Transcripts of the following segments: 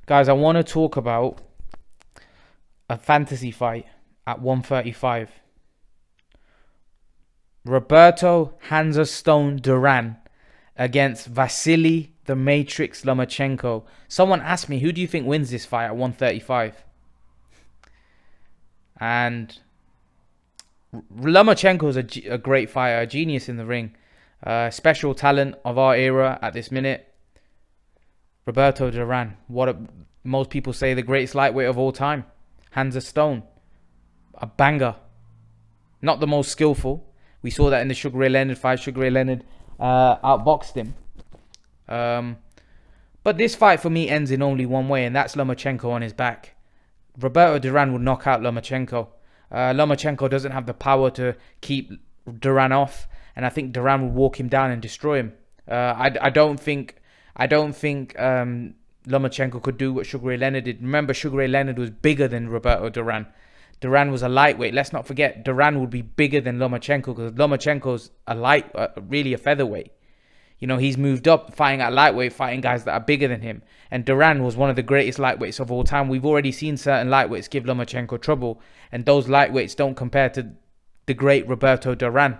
Guys, I want to talk about a fantasy fight at 135. Roberto Hansa Stone Duran against Vasily the Matrix Lomachenko. Someone asked me, who do you think wins this fight at 135? And Lomachenko is a great fighter, a genius in the ring. Special talent of our era at this minute. Roberto Duran, most people say the greatest lightweight of all time. Hansa Stone, a banger. Not the most skillful. We saw that in the Sugar Ray Leonard fight. Sugar Ray Leonard outboxed him. But this fight for me ends in only one way, and that's Lomachenko on his back. Roberto Duran would knock out Lomachenko. Lomachenko doesn't have the power to keep Duran off, and I think Duran would walk him down and destroy him. I don't think Lomachenko could do what Sugar Ray Leonard did. Remember, Sugar Ray Leonard was bigger than Roberto Duran. Duran was a lightweight. Let's not forget, Duran would be bigger than Lomachenko because Lomachenko's really a featherweight. You know, he's moved up fighting at lightweight, fighting guys that are bigger than him. And Duran was one of the greatest lightweights of all time. We've already seen certain lightweights give Lomachenko trouble, and those lightweights don't compare to the great Roberto Duran.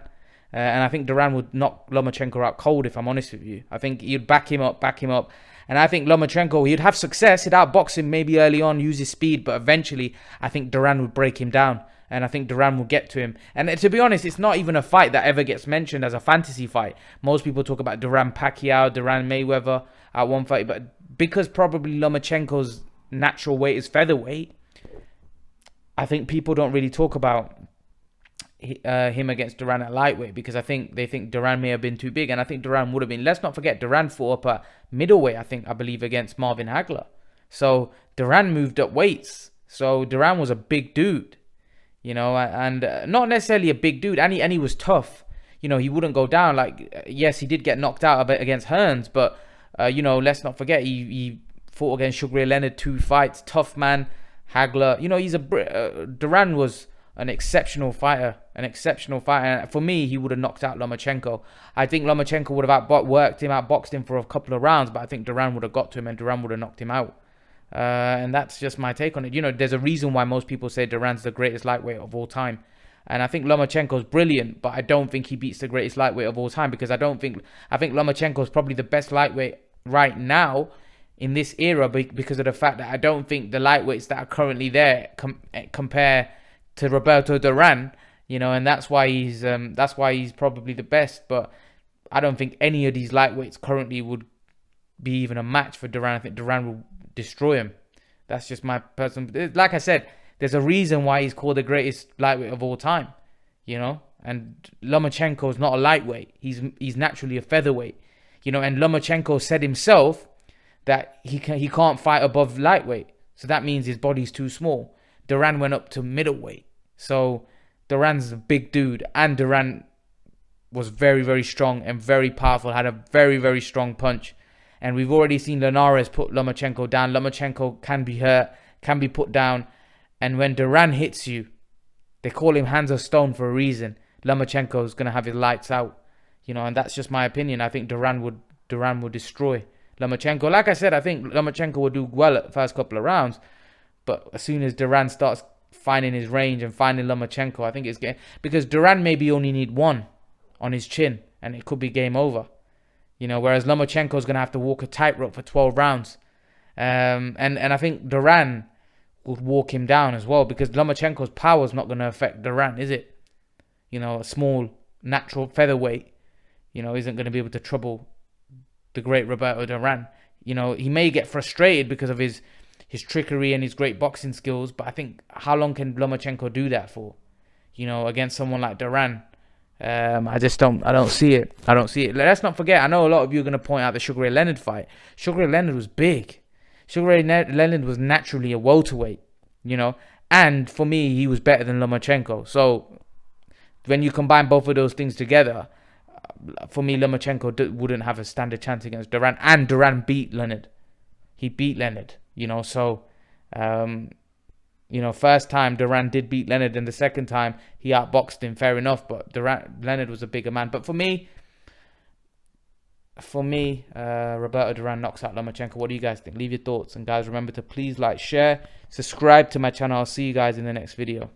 And I think Duran would knock Lomachenko out cold, if I'm honest with you. I think he'd back him up. And I think Lomachenko, he'd have success. He'd outbox him maybe early on, use his speed. But eventually, I think Duran would break him down. And I think Duran will get to him. And to be honest, it's not even a fight that ever gets mentioned as a fantasy fight. Most people talk about Duran Pacquiao, Duran Mayweather at 130. But because probably Lomachenko's natural weight is featherweight, I think people don't really talk about him against Duran at lightweight because they think Duran may have been too big, and I think Duran would have been. Let's not forget Duran fought up at middleweight, I believe against Marvin Hagler. So Duran moved up weights. So Duran was a big dude, you know, and not necessarily a big dude, and he was tough. You know, he wouldn't go down. Like, yes, he did get knocked out a bit against Hearns, but you know, let's not forget he fought against Sugar Ray Leonard 2 fights, tough man. Hagler, you know, Duran was an exceptional fighter. And for me, he would have knocked out Lomachenko. I think Lomachenko would have outboxed him for a couple of rounds, but I think Duran would have got to him and Duran would have knocked him out. And that's just my take on it. You know, there's a reason why most people say Duran's the greatest lightweight of all time. And I think Lomachenko's brilliant, but I don't think he beats the greatest lightweight of all time because I think Lomachenko's probably the best lightweight right now in this era because of the fact that I don't think the lightweights that are currently there compare to Roberto Duran, you know, and that's why he's probably the best. But I don't think any of these lightweights currently would be even a match for Duran. I think Duran will destroy him. That's just my personal. Like I said, there's a reason why he's called the greatest lightweight of all time, you know. And Lomachenko is not a lightweight. He's naturally a featherweight, you know. And Lomachenko said himself that he can't fight above lightweight, so that means his body's too small. Duran went up to middleweight. So Duran's a big dude. And Duran was very, very strong and very powerful. Had a very, very strong punch. And we've already seen Linares put Lomachenko down. Lomachenko can be hurt, can be put down. And when Duran hits you, they call him Hands of Stone for a reason. Lomachenko is going to have his lights out. You know, and that's just my opinion. I think Duran would destroy Lomachenko. Like I said, I think Lomachenko will do well at the first couple of rounds. But as soon as Duran starts finding his range and finding Lomachenko, I think it's game. Because Duran maybe only need one on his chin and it could be game over. You know, whereas Lomachenko is going to have to walk a tightrope for 12 rounds. And I think Duran would walk him down as well because Lomachenko's power is not going to affect Duran, is it? You know, a small, natural featherweight, you know, isn't going to be able to trouble the great Roberto Duran. You know, he may get frustrated because of his trickery and his great boxing skills, but I think how long can Lomachenko do that for? You know, against someone like Duran. I don't see it. Let's not forget, I know a lot of you are going to point out the Sugar Ray Leonard fight. Sugar Ray Leonard was big. Sugar Ray Leonard was naturally a welterweight, you know, and for me, he was better than Lomachenko. So when you combine both of those things together, for me, Lomachenko wouldn't have a standard chance against Duran, and Duran beat Leonard. He beat Leonard, you know, so, you know, first time Duran did beat Leonard, and the second time he outboxed him, fair enough, but Leonard was a bigger man. But for me, for me, Roberto Duran knocks out Lomachenko. What do you guys think? Leave your thoughts. And guys, remember to please like, share, subscribe to my channel. I'll see you guys in the next video.